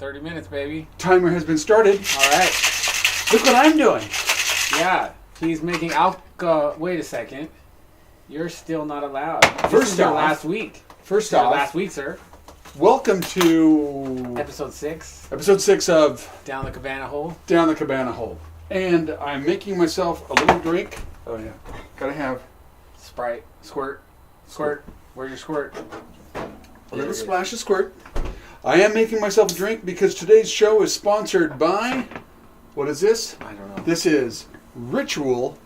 30 minutes, baby. Timer has been started. All right. Look what I'm doing. Yeah, he's making alcohol. Wait a second. You're still not allowed. First off, last week. First off, last week, sir. Welcome to Episode 6. Episode 6 of Down the Cabana Hole. Down the Cabana Hole. And I'm making myself a little drink. Oh yeah, gotta have Sprite. Squirt. Squirt. Where's your squirt? a little splash of squirt. I am making myself a drink because today's show is sponsored by, what is this? I don't know. This is Ritual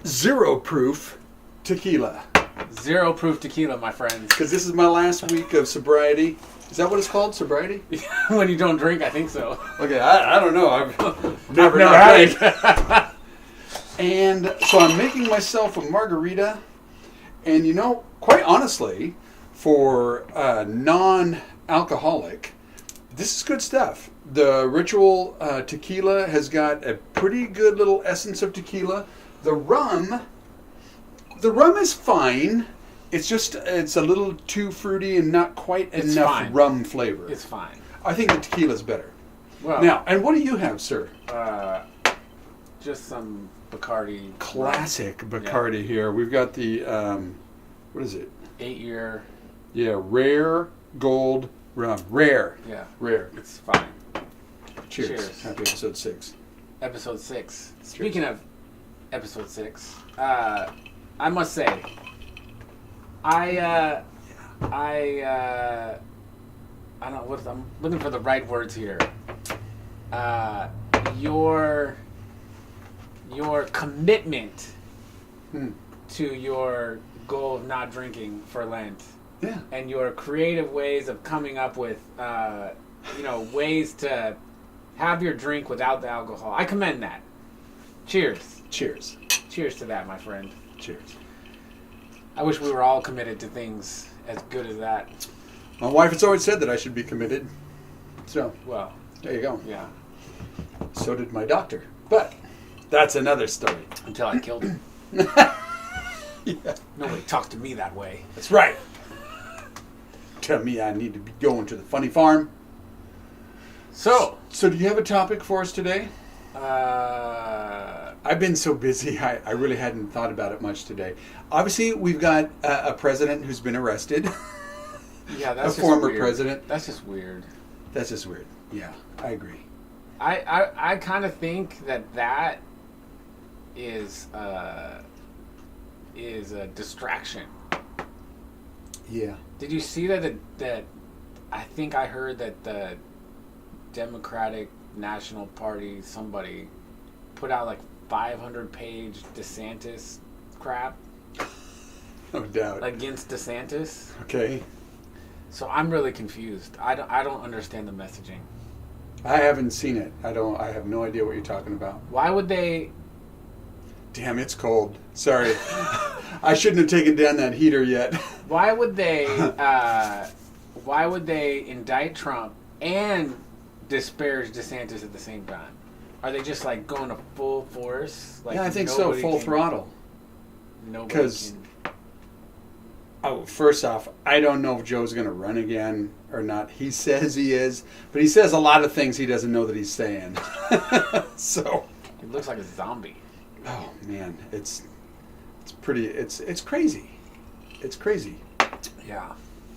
Zero Proof Tequila. Zero proof tequila, my friends. Because this is my last week of sobriety. Is that what it's called, sobriety? When you don't drink, I think so. Okay, I don't know. I've Never had it. And so I'm making myself a margarita. And you know, quite honestly, for non-alcoholic, this is good stuff. The Ritual tequila has got a pretty good little essence of tequila. The rum is fine. It's a little too fruity and not quite enough rum flavor. It's fine. I think the tequila's better. Well, Now, and what do you have, sir? just some Bacardi. Classic Bacardi here. We've got the, what is it? 8-year. Yeah, rare gold rum. Rare. Yeah. Rare. It's fine. Cheers. Happy episode 6. Episode 6. Speaking of episode 6, I must say, I don't know what I'm looking for the right words here. Your commitment to your goal of not drinking for Lent, and your creative ways of coming up with ways to have your drink without the alcohol. I commend that. Cheers. Cheers. Cheers to that, my friend. Cheers. I wish we were all committed to things as good as that. My wife has always said that I should be committed. So, Well, there you go. yeah. So did my doctor. But that's another story. Until I killed him. Yeah. Nobody talks to me that way. That's right. Tell me I need to be going to the funny farm. So do you have a topic for us today? I've been so busy, I really hadn't thought about it much today. Obviously, we've got a president who's been arrested. Yeah, that's a just former weird. president. That's just weird. That's just weird. Yeah, I agree. I kind of think that is a distraction. Yeah. Did you see that I think I heard that the Democratic National Party, somebody, put out like 500-page DeSantis crap. No doubt. Against DeSantis. Okay. So I'm really confused. I don't understand the messaging. I haven't seen it. I have no idea what you're talking about. Why would they? Damn, it's cold. Sorry. I shouldn't have taken down that heater yet. Why would they? Why would they indict Trump and disparage DeSantis at the same time? Are they just like going to full force? Like, yeah, I think so. Full throttle. Because first off, I don't know if Joe's going to run again or not. He says he is, but he says a lot of things he doesn't know that he's saying. So he looks like a zombie. Oh man, it's crazy. It's crazy. Yeah.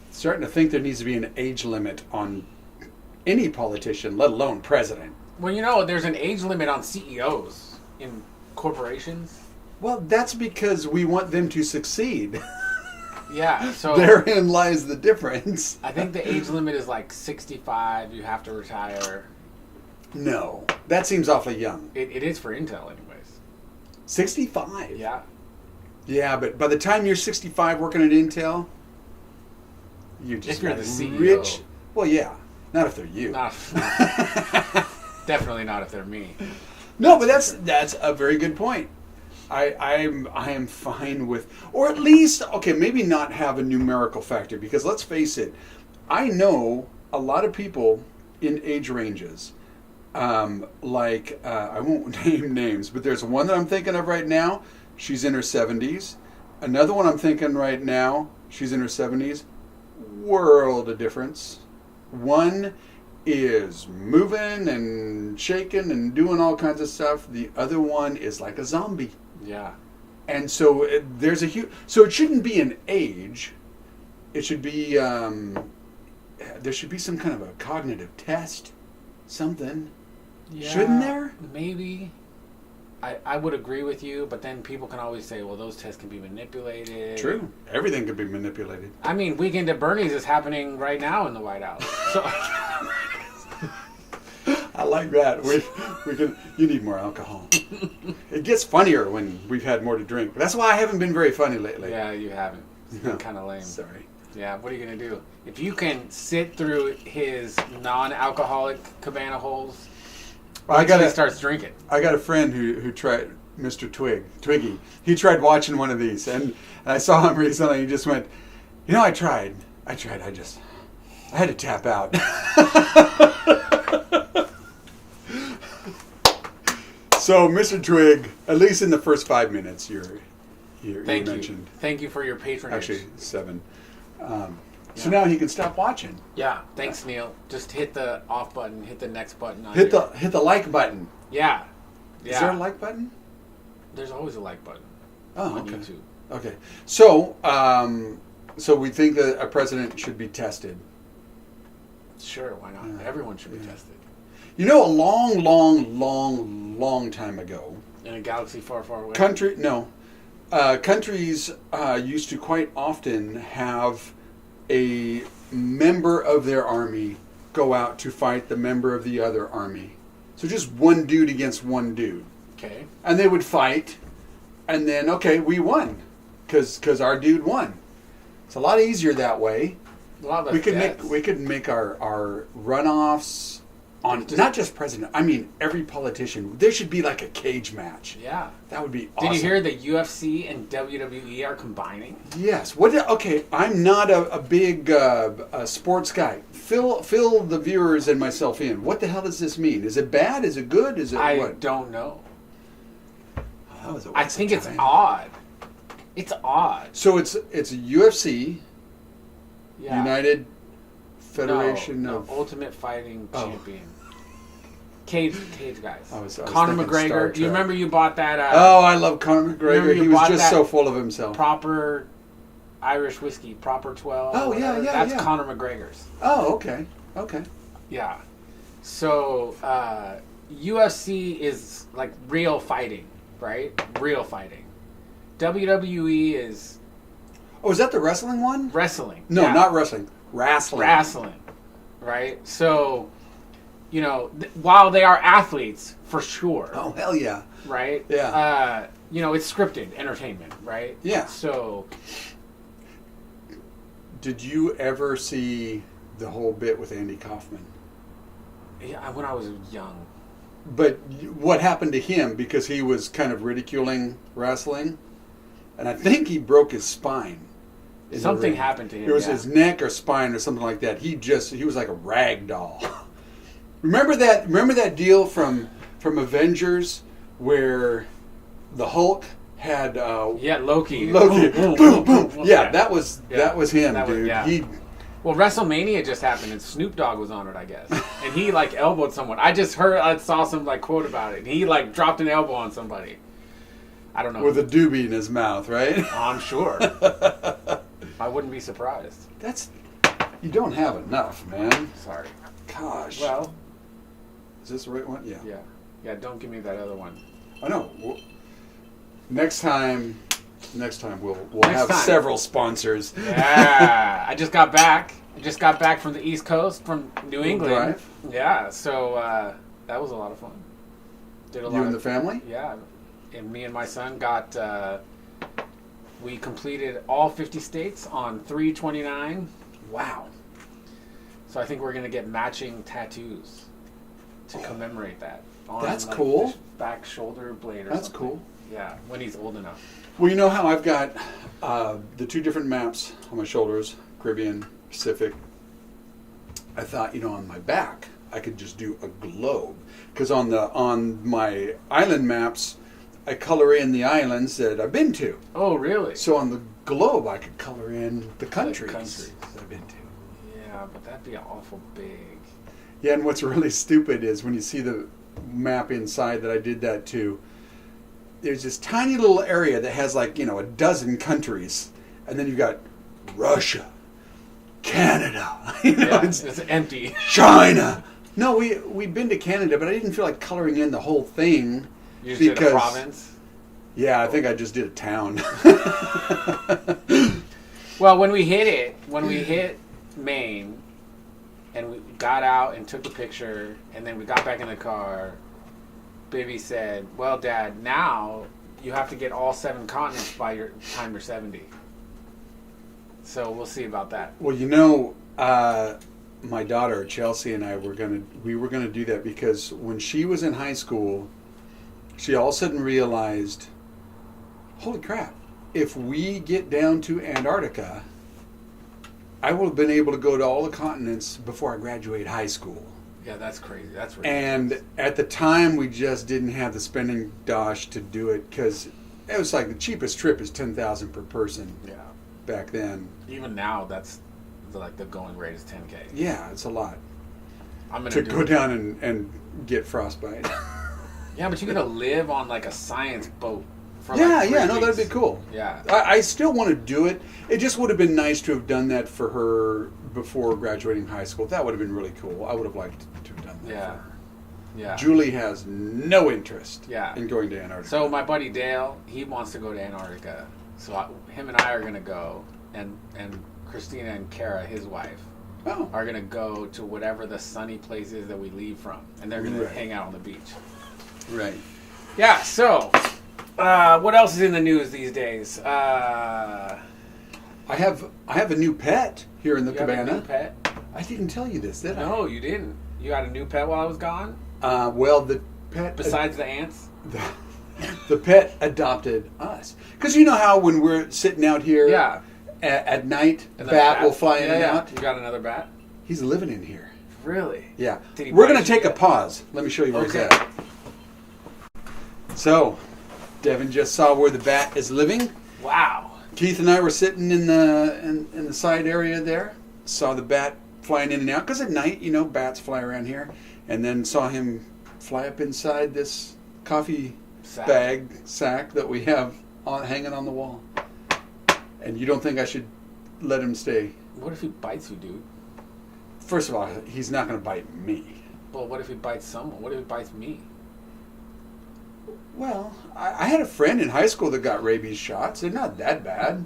Starting to think there needs to be an age limit on any politician, let alone president. Well, there's an age limit on CEOs in corporations. Well, that's because we want them to succeed. Yeah, so therein lies the difference. I think the age limit is like 65. You have to retire. No, that seems awfully young. It is for Intel, anyways. 65? Yeah. Yeah, but by the time you're 65 working at Intel, you're just if you're the CEO. Rich. Well, yeah. Not if they're you. Definitely not if they're me. No, but that's a very good point. I am fine with, or at least, okay, maybe not have a numerical factor, because let's face it, I know a lot of people in age ranges, I won't name names, but there's one that I'm thinking of right now, she's in her 70s. Another one I'm thinking right now, she's in her 70s. World of difference. One is moving and shaking and doing all kinds of stuff. The other one is like a zombie. Yeah. And so there's a huge... So it shouldn't be an age. It should be... there should be some kind of a cognitive test. Something. Yeah, shouldn't there? Maybe. I would agree with you, but then people can always say, well, those tests can be manipulated. True. Everything can be manipulated. I mean, Weekend at Bernie's is happening right now in the White House. So... I like that. We can. You need more alcohol. It gets funnier when we've had more to drink. That's why I haven't been very funny lately. Yeah, you haven't. It's been kind of lame. Sorry. Yeah, what are you going to do? If you can sit through his non-alcoholic Cabana holes, he starts drinking. I got a friend who tried, Mr. Twiggy. He tried watching one of these, and I saw him recently. He just went, I tried. I had to tap out. So, Mr. Twig, at least in the first 5 minutes, you mentioned. Thank you for your patronage. Actually, 7. So now he can stop watching. Yeah. Thanks, Neil. Just hit the off button. Hit the next button. Hit the like button. Yeah. Is there a like button? There's always a like button. Oh, on YouTube. Okay. So, so we think that a president should be tested. Sure. Why not? Everyone should be tested. A long time ago. In a galaxy far, far away. Countries used to quite often have a member of their army go out to fight the member of the other army. So just one dude against one dude. Okay. And they would fight, and then, we won. Because our dude won. It's a lot easier that way. A lot less deaths. We could make our runoffs... On not just president, I mean every politician. There should be like a cage match. Yeah, that would be awesome. Did you hear that UFC and WWE are combining? Yes. Okay, I'm not a big sports guy. Fill the viewers and myself in. What the hell does this mean? Is it bad? Is it good? Is it what? I don't know. I think it's odd. It's odd. So it's a UFC, United Federation of Ultimate Fighting Champion. Cage guys. I was Conor McGregor. Do you remember you bought that? I love Conor McGregor. He was just so full of himself. Proper Irish whiskey, Proper 12. Oh yeah. That's Conor McGregor's. Oh okay. Yeah. So UFC is like real fighting, right? Real fighting. WWE is. Oh, is that the wrestling one? Wrestling. No, not wrestling. Wrestling. Right? So, while they are athletes, for sure. Oh, hell yeah. Right? Yeah. It's scripted entertainment, right? Yeah. So. Did you ever see the whole bit with Andy Kaufman? Yeah, when I was young. But what happened to him, because he was kind of ridiculing wrestling, and I think he broke his spine. Something happened to him. It was his neck or spine or something like that. He was like a rag doll. Remember that deal from Avengers where the Hulk had Loki. Boom, boom, boom. Yeah, that was him, dude. Well, WrestleMania just happened, and Snoop Dogg was on it, I guess, and he elbowed someone. I saw some quote about it. And he dropped an elbow on somebody. I don't know. With a doobie in his mouth, right? I'm sure. I wouldn't be surprised. You don't have enough, man. Sorry. Gosh. Well. Is this the right one? Yeah. Yeah, don't give me that other one. I know. Next time we'll have several sponsors. Yeah. I just got back. From the East Coast, from New England. Drive. Yeah, so that was a lot of fun. You and the family? Yeah. And me and my son we completed all 50 states on 3/29. Wow. So I think we're going to get matching tattoos to commemorate that. That's cool. Back shoulder blade or That's something. Cool. Yeah, when he's old enough. Well, you know how I've got the 2 different maps on my shoulders, Caribbean, Pacific. I thought, on my back, I could just do a globe. Because on my island maps, I color in the islands that I've been to. Oh, really? So on the globe, I could color in the countries that I've been to. Yeah, but that'd be awful big. Yeah, and what's really stupid is when you see the map inside that I did that to, there's this tiny little area that has like, a dozen countries. And then you've got Russia, Canada. It's empty. China. No, we've been to Canada, but I didn't feel like coloring in the whole thing. You just did a province? Yeah, I think I just did a town. Well, when we hit Maine, and we got out and took a picture, and then we got back in the car, Bibby said, well, Dad, now you have to get all 7 continents by your time you're 70. So we'll see about that. Well, my daughter, Chelsea, and I were gonna do that because when she was in high school, she all of a sudden realized, holy crap, if we get down to Antarctica, I will have been able to go to all the continents before I graduate high school. Yeah, that's crazy. That's ridiculous. And at the time, we just didn't have the spending dosh to do it because it was like the cheapest trip is $10,000 per person. Yeah. Back then. Even now, that's the going rate is $10K. Yeah, it's a lot. I'm gonna to go down and get frostbite. Yeah, but you're gonna live on like a science boat. For no, weeks. That'd be cool. Yeah, I still want to do it. It just would have been nice to have done that for her before graduating high school. That would have been really cool. I would have liked to have done that. Yeah, for her. yeah. Julie has no interest. Yeah. In going to Antarctica. So my buddy Dale, he wants to go to Antarctica. So him and I are gonna go, and Christina and Kara, his wife, are gonna go to whatever the sunny place is that we leave from, and they're gonna hang out on the beach. Right. Yeah. So. What else is in the news these days? I have a new pet here in the Cabana. Have a new pet? I didn't tell you this, did I? No, you didn't. You got a new pet while I was gone? Well, the pet... Besides the ants? The pet adopted us. Because you know how when we're sitting out here at night, bat will fly in and out? You got another bat? He's living in here. Really? Yeah. We're going to take a pause. Let me show you where he's at. So... Devin just saw where the bat is living. Wow. Keith and I were sitting in the side area there. Saw the bat flying in and out. Because at night, bats fly around here. And then saw him fly up inside this coffee sack that we have hanging on the wall. And you don't think I should let him stay? What if he bites you, dude? First of all, he's not going to bite me. Well, what if he bites someone? What if he bites me? Well, I had a friend in high school that got rabies shots. They're not that bad.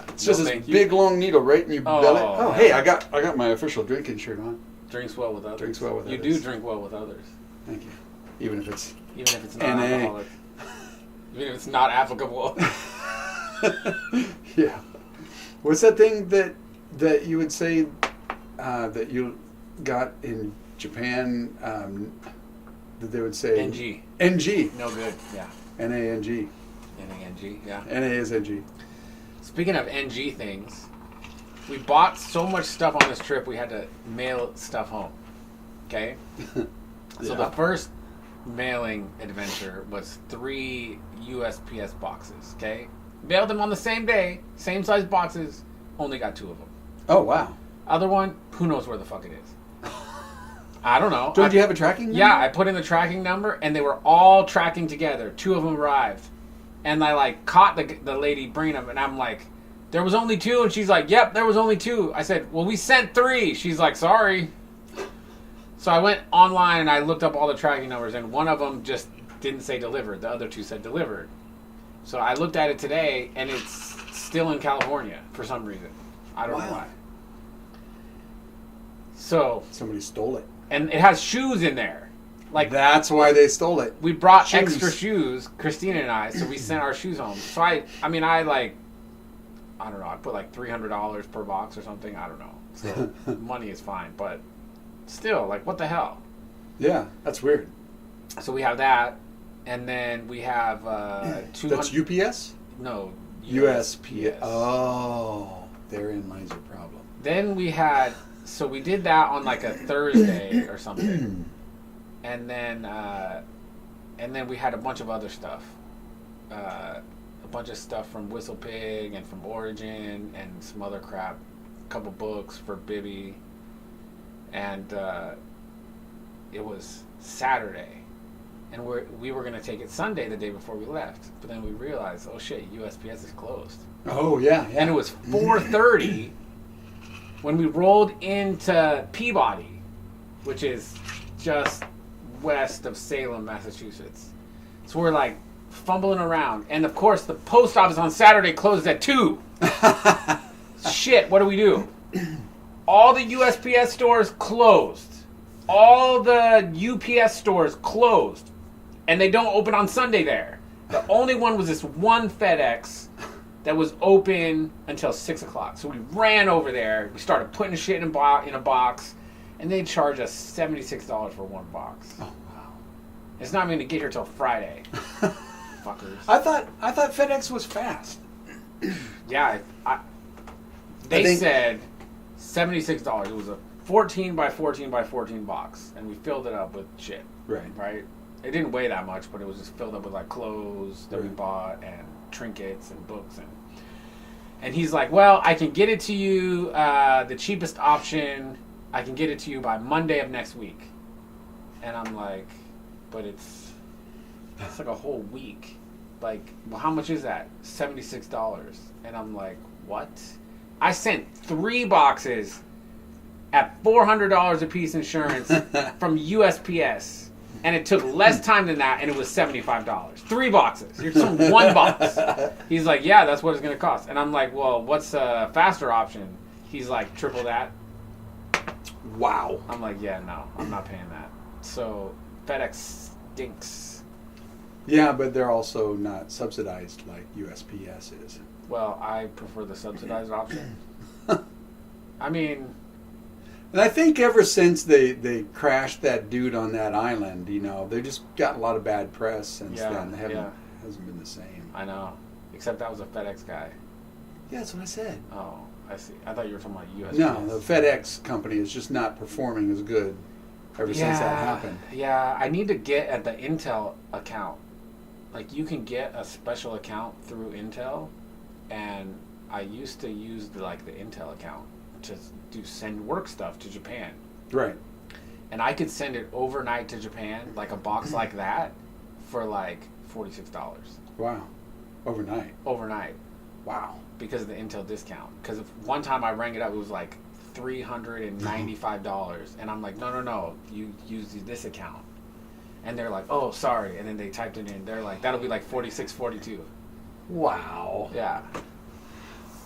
It's just this big long needle right in your belly. Oh, hey, I got my official drinking shirt on. Drinks well with others. Drinks well with others. You do drink well with others. Thank you. Even if it's not alcoholic. Even if it's not applicable. Yeah. What's that thing that you would say that you got in Japan? That they would say NG. NG. No good. Yeah. NANG. NANG. Yeah. NA is NG. Speaking of NG things, we bought so much stuff on this trip we had to mail stuff home. Okay. So the first mailing adventure was 3 USPS boxes. Okay. Mailed them on the same day, same size boxes. Only got 2 of them. Oh wow. Other one, who knows where the fuck it is. I don't know. Don't you have a tracking number? Yeah, I put in the tracking number, and they were all tracking together. 2 of them arrived. And I, caught the lady bringing them, and I'm like, there was only 2, and she's like, yep, there was only 2. I said, well, we sent 3. She's like, sorry. So I went online, and I looked up all the tracking numbers, and one of them just didn't say delivered. The other 2 said delivered. So I looked at it today, and it's still in California for some reason. I don't know why. So somebody stole it. And it has shoes in there. That's why they stole it. We brought extra shoes, Christina and I, so we sent our shoes home. So I don't know, I put $300 per box or something. I don't know. So money is fine, but still, what the hell? Yeah, that's weird. So we have that, and then we have 200. That's UPS? No, USPS. Oh, therein lies your problem. Then we had. So we did that on a Thursday or something, and then we had a bunch of other stuff, a bunch of stuff from Whistle Pig and from Origin and some other crap, a couple books for Bibby, and it was Saturday. And we were going to take it Sunday, the day before we left. But then we realized, oh shit, USPS is closed. Oh, yeah. And it was 4:30 when we rolled into Peabody, which is just west of Salem, Massachusetts. So we're like fumbling around. And of course, the post office on Saturday closes at 2. Shit, what do we do? All the USPS stores closed. All the UPS stores closed. And they don't open on Sunday there. The only one was this one FedEx that was open until 6 o'clock. So we ran over there. We started putting shit in a box. And they charged us $76 for one box. Oh, wow. It's not going to get here till Friday. Fuckers. I thought FedEx was fast. Yeah. They said $76. It was a 14 by 14 by 14 box. And we filled it up with shit. Right? It didn't weigh that much, but it was just filled up with like clothes that we bought and trinkets and books and he's like, well, I can get it to you the cheapest option. I can get it to you by Monday of next week. And I'm like, but it's like a whole week. Like, well, how much is that? $76. And I'm like, what? I sent 3 boxes at $400 a piece insurance from USPS. And it took less time than that, and it was $75. 3 boxes. You're some 1 box. He's like, yeah, that's what it's going to cost. And I'm like, well, what's a faster option? He's like, triple that. Wow. I'm like, yeah, no, I'm not paying that. So FedEx stinks. Yeah, but they're also not subsidized like USPS is. Well, I prefer the subsidized option. I mean... And I think ever since they crashed that dude on that island, you know, they just got a lot of bad press since then. It hasn't been the same. I know. Except that was a FedEx guy. Yeah, that's what I said. Oh, I see. I thought you were talking about USPS. No, the FedEx company is just not performing as good ever since that happened. Yeah, I need to get at the Intel account. Like, you can get a special account through Intel, and I used to use the Intel account to send work stuff to Japan. Right. And I could send it overnight to Japan, like a box like that, for like $46. Wow. Overnight. Wow. Because of the Intel discount. Because one time I rang it up, it was like $395. And I'm like, no, you use this account. And they're like, oh, sorry. And then they typed it in. They're like, that'll be like $46.42. Wow. Yeah.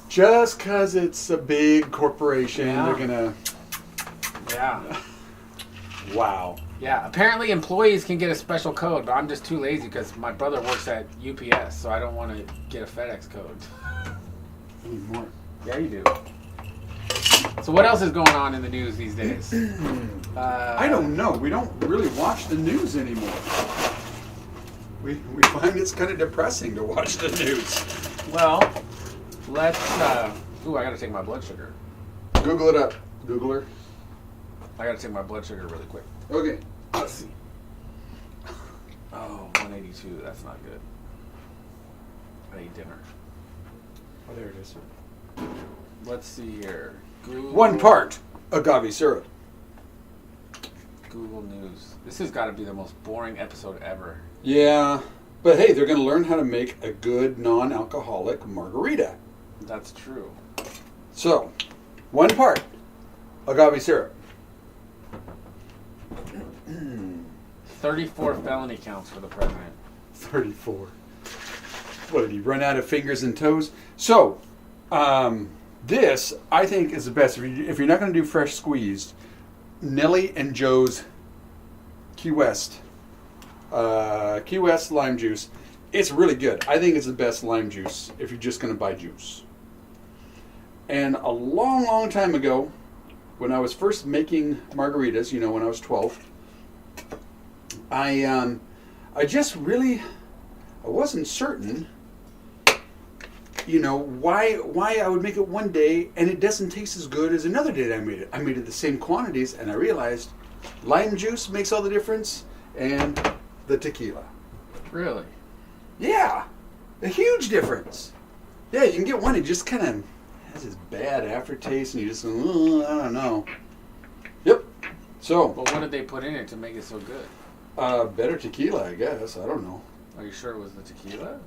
Just because it's a big corporation, they're going to... Yeah. Wow. Yeah, apparently employees can get a special code, but I'm just too lazy because my brother works at UPS, so I don't want to get a FedEx code. I need more. Yeah, you do. So what else is going on in the news these days? I don't know. We don't really watch the news anymore. We find it's kind of depressing to watch the news. Well... Let's, I gotta take my blood sugar. Google it up. Googler. I gotta take my blood sugar really quick. Okay. Let's see. Oh, 182. That's not good. I ate dinner. Oh, there it is. Let's see here. Google, 1 part agave syrup. Google News. This has got to be the most boring episode ever. Yeah. But hey, they're going to learn how to make a good non-alcoholic margarita. That's true. So, 1 part agave syrup. 34 felony counts for the president. 34. What, did he run out of fingers and toes? So, this, I think, is the best. If you're not going to do fresh squeezed, Nelly and Joe's Key West lime juice. It's really good. I think it's the best lime juice if you're just going to buy juice. And a long, long time ago, when I was first making margaritas, when I was 12, I wasn't certain, why I would make it one day and it doesn't taste as good as another day that I made it. I made it the same quantities, and I realized lime juice makes all the difference, and the tequila. Really? Yeah, a huge difference. Yeah, you can get one, it just kind of has this bad aftertaste, and you just, I don't know. Yep. So, but what did they put in it to make it so good? Better tequila, I guess. I don't know. Are you sure it was the tequila?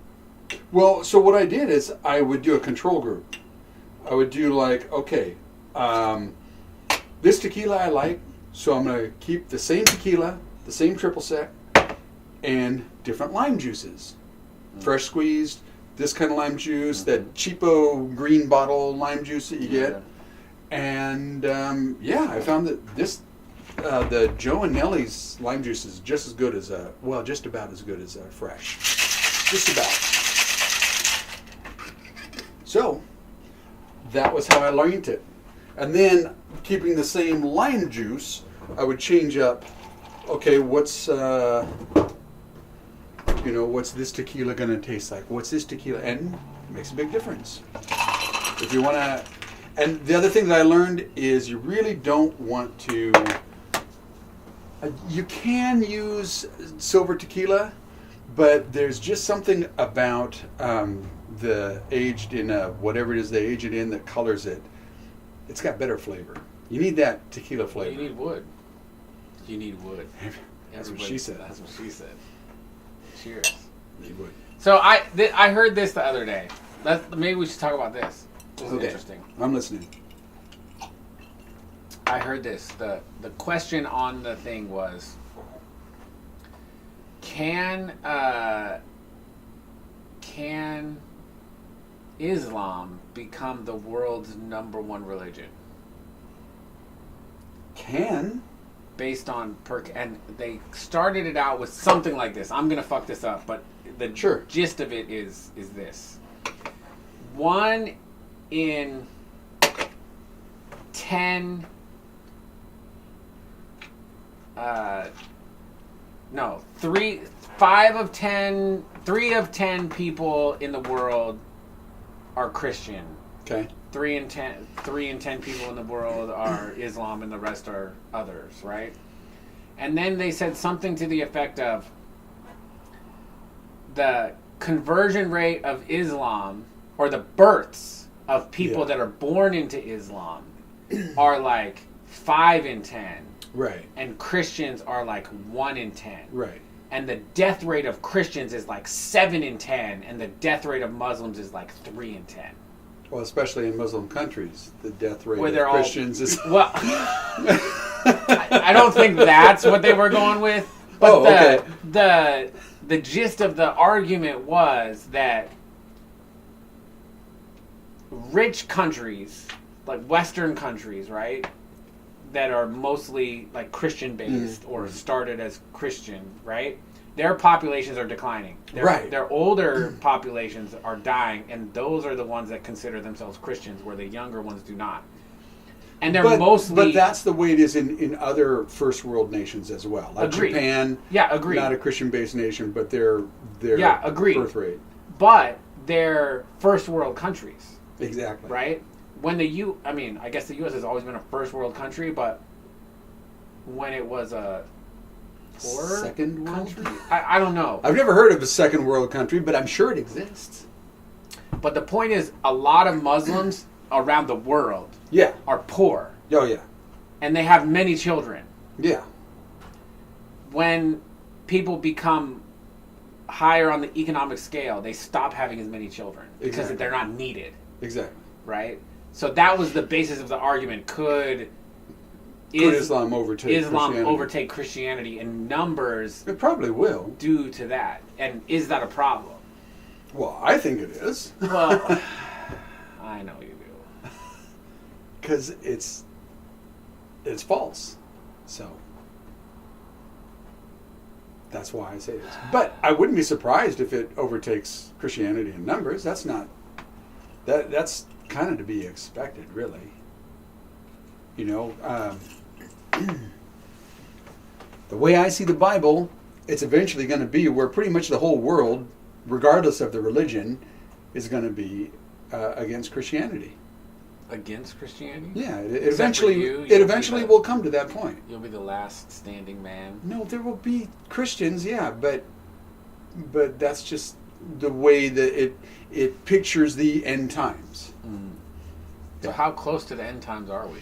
Well, so what I did is I would do a control group. I would do like, okay, this tequila I like, so I'm going to keep the same tequila, the same triple sec, and different lime juices. Fresh squeezed, this kind of lime juice, that cheapo green bottle lime juice that you get. And I found that this, the Joe and Nellie's lime juice is just as good as, just about as good as fresh. Just about. So, that was how I learned it. And then, keeping the same lime juice, I would change up, okay, what's this tequila going to taste like? What's this tequila? And it makes a big difference. If you want to... And the other thing that I learned is you really don't want to... you can use silver tequila, but there's just something about the aged in whatever it is they age it in that colors it. It's got better flavor. You need that tequila flavor. You need wood. You need wood. That's what she said. That's what she said. Cheers. You would. So I heard this the other day. Maybe we should talk about this. This is interesting. I'm listening. I heard this. The question on the thing was, can Islam become the world's #1 religion? Can? Based on and they started it out with something like this. I'm gonna fuck this up, but the gist of it is this: 1 in 10. 3 of 10 people in the world are Christian. Okay. 3 in 10 people in the world are Islam, and the rest are others, right? And then they said something to the effect of the conversion rate of Islam, or the births of people that are born into Islam, are like 5 in 10. Right. And Christians are like 1 in 10. Right. And the death rate of Christians is like 7 in 10, and the death rate of Muslims is like 3 in 10. Well, especially in Muslim countries, the death rate of Christians is... Well, I don't think that's what they were going with. But the gist of the argument was that rich countries, like Western countries, right, that are mostly like Christian based or started as Christian, right? Their populations are declining. Their older populations are dying, and those are the ones that consider themselves Christians, where the younger ones do not. And they're mostly... But that's the way it is in other first world nations as well. Like Japan, not a Christian-based nation, but their birth rate. But they're first world countries. Exactly. Right? When I guess the U.S. has always been a first world country, but when it was a poor second world country? I don't know. I've never heard of a second world country, but I'm sure it exists. But the point is, a lot of Muslims around the world are poor. Oh, yeah. And they have many children. Yeah. When people become higher on the economic scale, they stop having as many children because they're not needed. Exactly. Right? So that was the basis of the argument. Could Islam overtake Christianity in numbers? It probably will. Due to that. And is that a problem? Well, I think it is. Well, I know you do. Because it's false. So that's why I say this. But I wouldn't be surprised if it overtakes Christianity in numbers. That's kind of to be expected, really. The way I see the Bible, it's eventually going to be where pretty much the whole world, regardless of the religion, is going to be against Christianity. Against Christianity? Yeah, it eventually will come to that point. You'll be the last standing man. No, there will be Christians, but that's just the way that it pictures the end times. So how close to the end times are we?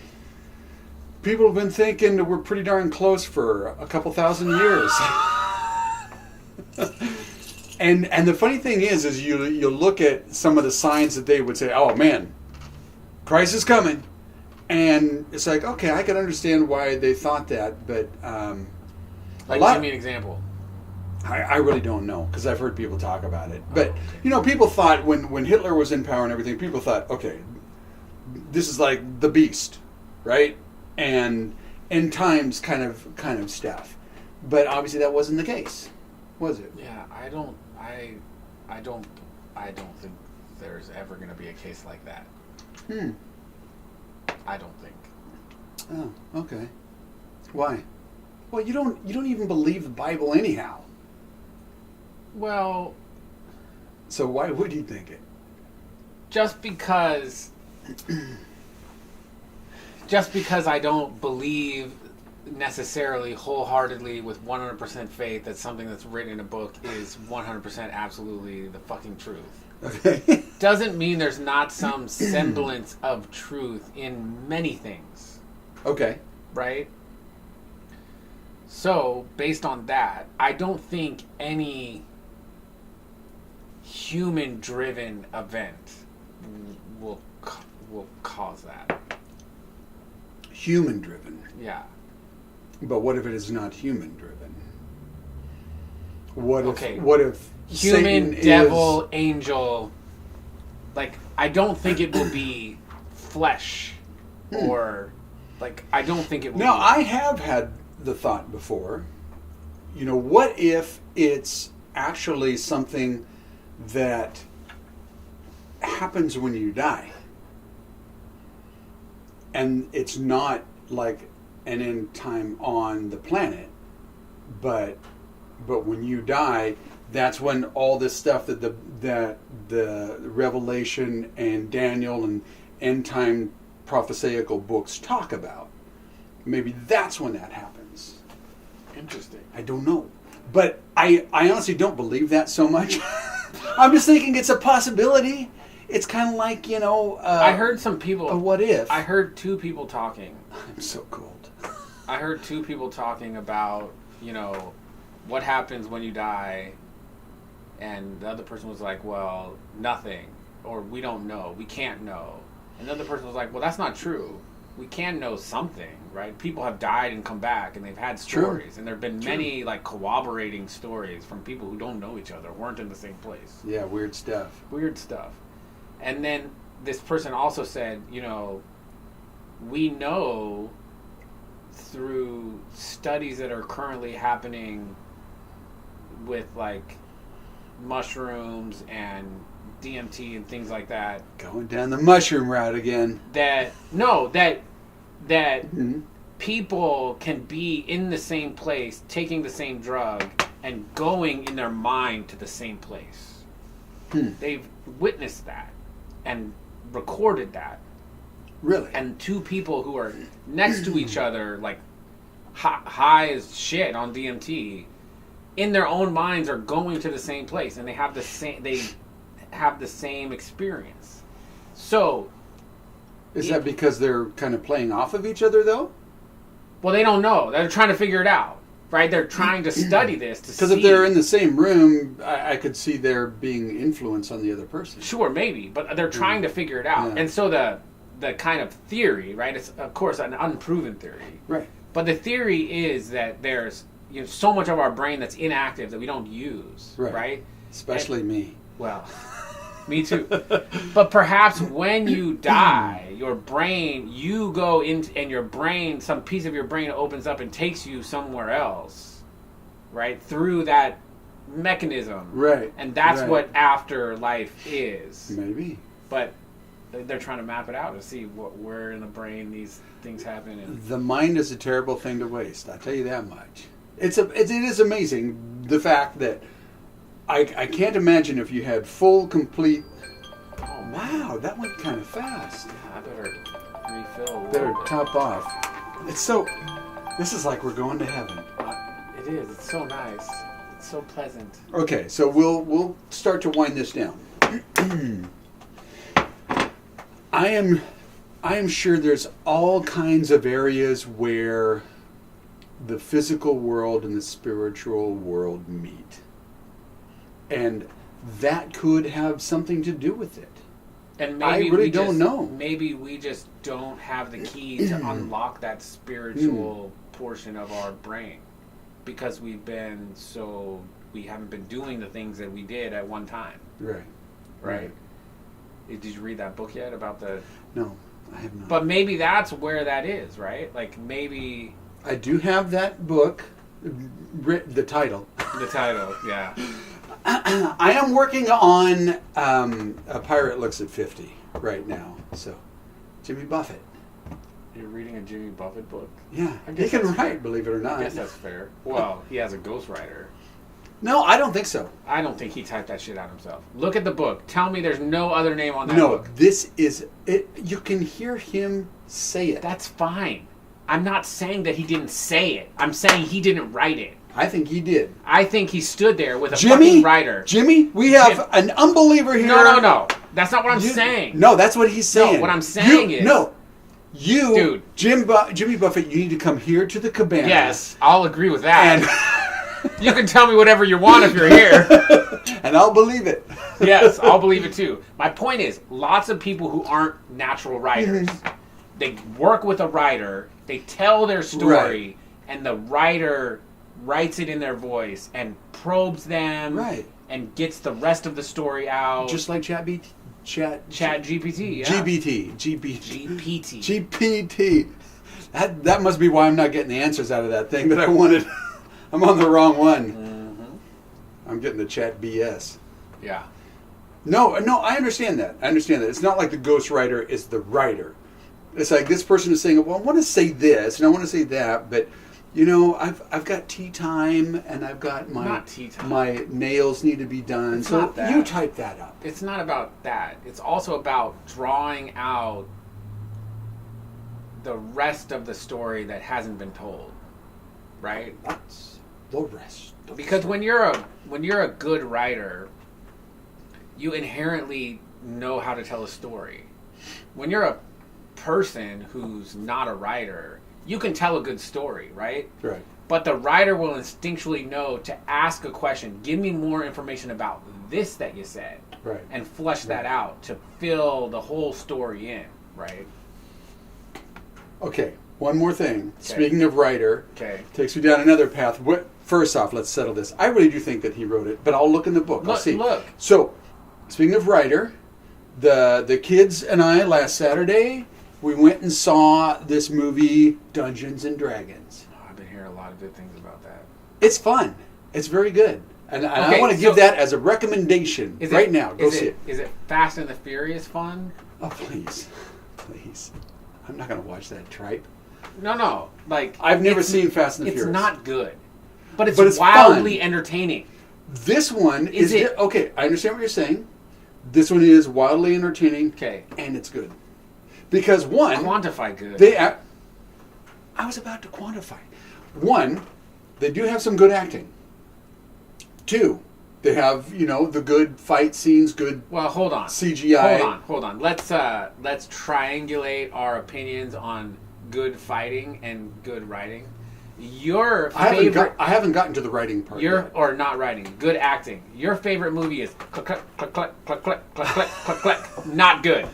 People have been thinking that we're pretty darn close for a couple thousand years. And the funny thing is you look at some of the signs that they would say, oh man, Christ is coming. And it's like, okay, I can understand why they thought that, but... give me an example. I really don't know, because I've heard people talk about it. But, people thought when Hitler was in power and everything, people thought, okay, this is like the beast, right? And end times kind of stuff. But obviously that wasn't the case, was it? Yeah, I don't think there's ever going to be a case like that. I don't think. Oh, okay. Why? Well, you don't even believe the Bible anyhow. Well, so why would you think it? Just because I don't believe necessarily wholeheartedly with 100% faith that something that's written in a book is 100% absolutely the fucking truth. Okay. Doesn't mean there's not some semblance of truth in many things. Okay. Right? So, based on that, I don't think any human-driven event will cause that. Human-driven? Yeah. But what if it is not human-driven? What if human, Satan devil, angel, I don't think it will be flesh or, I don't think it will Now, be. I have had the thought before, what if it's actually something that happens when you die? And it's not like an end time on the planet, but when you die, that's when all this stuff that the Revelation and Daniel and end time prophesiacal books talk about. Maybe that's when that happens. Interesting. I don't know. But I honestly don't believe that so much. I'm just thinking it's a possibility. It's kind of like, I heard some people... a what if. I heard two people talking. I'm so cold. I heard two people talking about, what happens when you die, and the other person was like, well, nothing, or we don't know, we can't know. And the other person was like, well, that's not true. We can know something, right? People have died and come back, and they've had stories, and there have been many corroborating stories from people who don't know each other, weren't in the same place. Yeah, weird stuff. And then this person also said, we know through studies that are currently happening with mushrooms and DMT and things like that. Going down the mushroom route again. That people can be in the same place, taking the same drug, and going in their mind to the same place. They've witnessed that and recorded that. Really? And two people who are next to each other, high as shit on DMT, in their own minds are going to the same place, and they have the same experience. So, is that because they're kind of playing off of each other, though? Well, they don't know. They're trying to figure it out, right? They're trying to study this to see. Because if they're in the same room, I could see there being influence on the other person. Sure, maybe, but they're trying to figure it out. Yeah. And so the kind of theory, right? It's of course an unproven theory, right? But the theory is that there's so much of our brain that's inactive that we don't use, right? Especially me. Well, me too. But perhaps when you die, your brain, you go in, and your brain, some piece of your brain opens up and takes you somewhere else, right? Through that mechanism, right? And that's what afterlife is. Maybe, but they're trying to map it out to see where in the brain these things happen. And the mind is a terrible thing to waste. I'll tell you that much. It is amazing the fact that I can't imagine if you had full, complete... Oh, wow, that went kind of fast. I better refill a little Better bit. top off. It's so... This is like we're going to heaven. It is. It's so nice. It's so pleasant. Okay, so we'll start to wind this down. I am I'm sure there's all kinds of areas where the physical world and the spiritual world meet. And that could have something to do with it. And maybe I really don't know. Maybe we just don't have the key to unlock that spiritual portion of our brain because we haven't been doing the things that we did at one time. Right. Did you read that book yet about the... No, I have not. But maybe that's where that is, right? Like maybe... I do have that book, the title. The title, yeah. I am working on A Pirate Looks at 50 right now. So, Jimmy Buffett. You're reading a Jimmy Buffett book? Yeah, he can write, fair. Believe it or not. I guess that's fair. Well, he has a ghostwriter. No, I don't think so. I don't think he typed that shit out himself. Look at the book. Tell me there's no other name on that book. No, this is it. You can hear him say it. That's fine. I'm not saying that he didn't say it. I'm saying he didn't write it. I think he did. I think he stood there with a fucking writer. Jimmy, we have an unbeliever here. No. That's not what I'm saying. No, that's what he's saying. No, what I'm saying is... No. Dude. Jimmy Buffett, you need to come here to the Cabana. Yes, I'll agree with that. And you can tell me whatever you want if you're here. And I'll believe it. Yes, I'll believe it too. My point is, lots of people who aren't natural writers, they work with a writer, they tell their story, and the writer writes it in their voice and probes them and gets the rest of the story out. Just like Chat GPT. GPT, yeah. GPT. That must be why I'm not getting the answers out of that thing that I wanted. I'm on the wrong one. Mm-hmm. I'm getting the Chat BS. Yeah. No, I understand that. It's not like the ghostwriter is the writer. It's like this person is saying, well, I want to say this and I want to say that, but you know, I've got tea time and I've got my nails need to be done. It's so you type that up. It's not about that. It's also about drawing out the rest of the story that hasn't been told. Right? What's the rest? Because when you're a good writer, you inherently know how to tell a story. When you're a person who's not a writer, you can tell a good story, right? Right. But the writer will instinctually know to ask a question. Give me more information about this that you said. Right. And flesh that out to fill the whole story in, right? Okay. One more thing. Okay. Speaking of writer, takes me down another path. First off, let's settle this. I really do think that he wrote it, but I'll look in the book. I'll see. Look. So, speaking of writer, the kids and I last Saturday, we went and saw this movie, Dungeons and Dragons. Oh, I've been hearing a lot of good things about that. It's fun. It's very good. And I want to give that as a recommendation now. Go see it. Is it Fast and the Furious fun? Oh, please. Please. I'm not going to watch that tripe. No. Like I've never seen Fast and the Furious. It's not good. But it's wildly entertaining. This one is... Okay, I understand what you're saying. This one is wildly entertaining. Okay. And it's good. Because one... Quantify good. I was about to quantify. One, they do have some good acting. Two, they have, the good fight scenes, good hold on. CGI. Hold on. Let's triangulate our opinions on good fighting and good writing. Your favorite... I haven't gotten to the writing part yet. Or not writing. Good acting. Your favorite movie is click, click, click, click, click, click, click, click, click, click. Not good.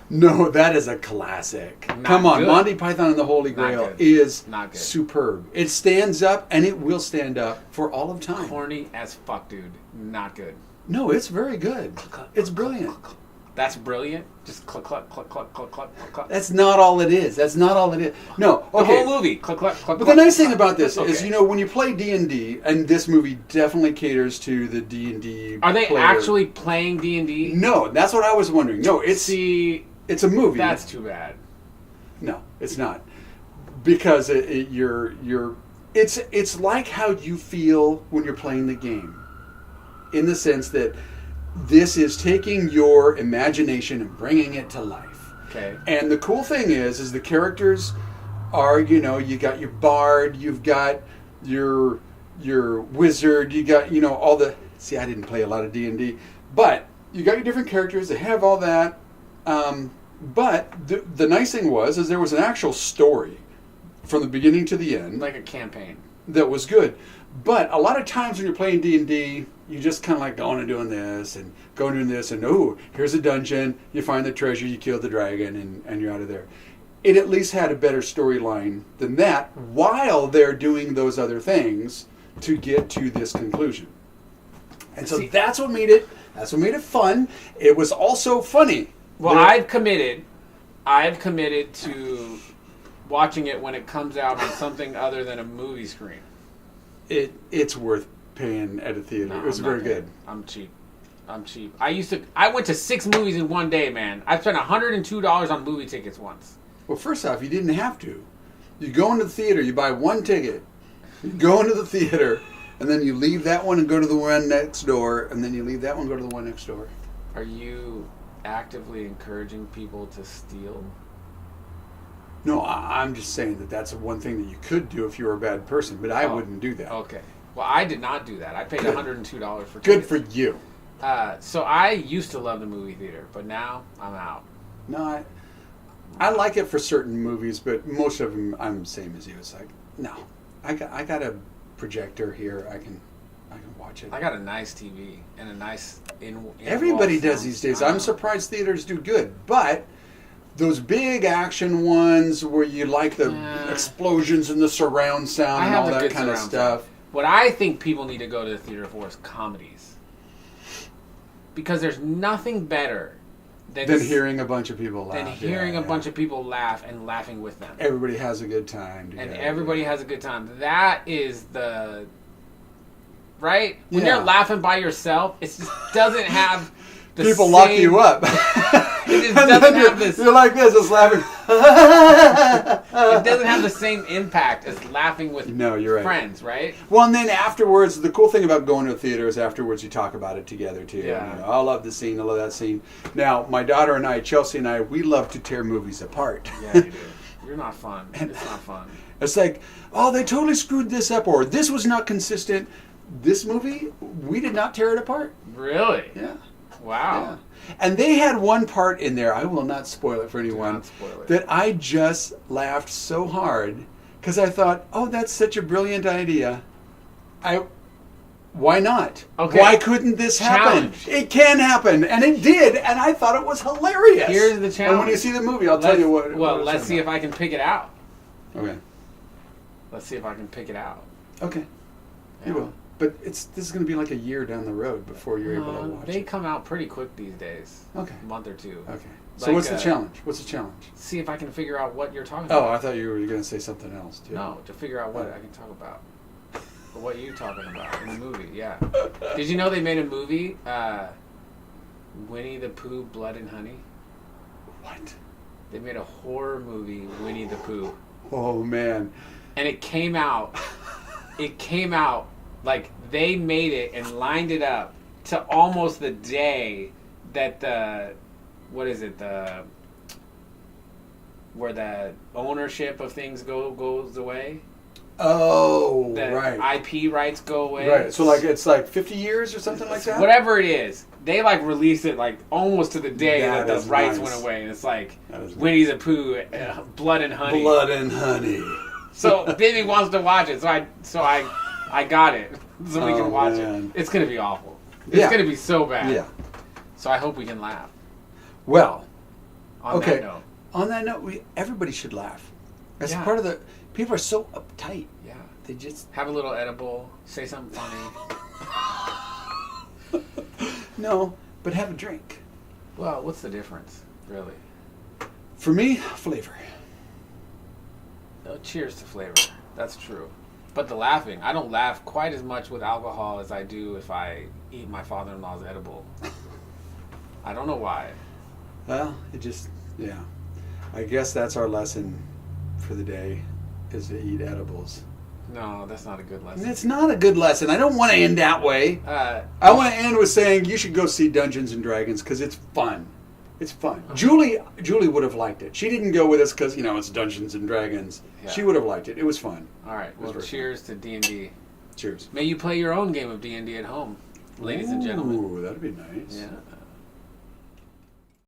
No, that is a classic. Come on, good. Monty Python and the Holy Grail is superb. It stands up, and it will stand up for all of time. Corny as fuck, dude. Not good. No, it's very good. It's brilliant. That's brilliant? Just click, click, click, click, click, click, click. That's not all it is. No, okay. The whole movie, click, click, click, But the nice thing about this is, when you play D&D, and this movie definitely caters to the D&D Are they player. Actually playing D&D? No, that's what I was wondering. No, it's a movie. That's too bad. No, it's not. Because it's like how you feel when you're playing the game. In the sense that this is taking your imagination and bringing it to life. Okay. And the cool thing is the characters are, you got your bard, you've got your wizard, you got, all the... See, I didn't play a lot of D&D. But you got your different characters. They have all that. But the nice thing is there was an actual story from the beginning to the end. Like a campaign. That was good. But a lot of times when you're playing D&D, you just kind of like going and doing this and going and doing this and, oh, here's a dungeon, you find the treasure, you kill the dragon, and you're out of there. It at least had a better storyline than that while they're doing those other things to get to this conclusion. And so that's what made it fun. It was also funny. Well, I've committed to watching it when it comes out on something other than a movie screen. It's worth paying at a theater. It was very good. I'm cheap. I went to 6 movies in one day, man. I spent $102 on movie tickets once. Well, first off, you didn't have to. You go into the theater, you buy one ticket, you go into the theater, and then you leave that one and go to the one next door, and then you leave that one and go to the one next door. Are you actively encouraging people to steal? No, I'm just saying that that's one thing that you could do if you were a bad person, but I wouldn't do that. Okay. Well, I did not do that. I paid $102 for tickets. Good for you. So I used to love the movie theater, but now I'm out. No, I like it for certain movies, but most of them I'm the same as you. It's like, no, I got a projector here. I can watch it. I got a nice TV and a nice in Everybody does these days. I'm surprised theaters do good, but those big action ones where you like the explosions and the surround sound and all that kind of stuff. What I think people need to go to the theater for is comedies. Because there's nothing better than hearing a bunch of people laugh. Than hearing a bunch of people laugh and laughing with them. Everybody has a good time together. And everybody has a good time. That is the... Right? When you're laughing by yourself, it just doesn't have the people same... lock you up. It just doesn't have this... You're like this, just laughing. It doesn't have the same impact as laughing with friends, right? Well, and then afterwards, the cool thing about going to a theater is afterwards you talk about it together, too. Yeah. You know, I love this scene, I love that scene. Now, my daughter and I, Chelsea and I, we love to tear movies apart. Yeah, you do. You're not fun. It's not fun. It's like, oh, they totally screwed this up, or this was not consistent. This movie, we did not tear it apart. Really? Yeah. Wow. Yeah. And they had one part in there, I will not spoil it for anyone, that I just laughed so hard because I thought, oh, that's such a brilliant idea. Why not? Okay. Why couldn't this happen? Challenge. It can happen. And it did, and I thought it was hilarious. Here's the challenge. And when you see the movie, I'll tell you what. Well, let's see if I can pick it out. Okay. Let's see if I can pick it out. Okay. Yeah. You will. But this is going to be like a year down the road before you're able to watch it. They come out pretty quick these days. Okay. A month or two. Okay. So what's the challenge? What's the challenge? See if I can figure out what you're talking about. Oh, I thought you were going to say something else, too. No, to figure out what I can talk about. Or what you're talking about in the movie, yeah. Did you know they made a movie, Winnie the Pooh, Blood and Honey? What? They made a horror movie, Winnie the Pooh. Oh, man. And it came out like they made it and lined it up to almost the day that where the ownership of things goes away. Oh, the right. IP rights go away. Right. So it's like 50 years or something like that? Whatever it is. They released it almost to the day that the rights went away. And it's Winnie the Pooh, Blood and Honey. Blood and Honey. So Baby wants to watch it. So I got it. So we can watch it. It's going to be awful. It's going to be so bad. Yeah. So I hope we can laugh. Well. On that note. On that note, everybody should laugh. That's part of the... People are so uptight. Yeah. They just... Have a little edible. Say something funny. No, but have a drink. Well, what's the difference, really? For me, flavor. No, cheers to flavor. That's true. But the laughing, I don't laugh quite as much with alcohol as I do if I eat my father-in-law's edible. I don't know why. Well, yeah. I guess that's our lesson for the day, is to eat edibles. No, that's not a good lesson. It's not a good lesson. I don't want to end that way. I want to end with saying you should go see Dungeons and Dragons because it's fun. It's fun. Julie would have liked it. She didn't go with us because, it's Dungeons and Dragons. Yeah. She would have liked it. It was fun. All right. Well, cheers to D&D. Cheers. May you play your own game of D&D at home, ladies and gentlemen. Ooh, that'd be nice. Yeah.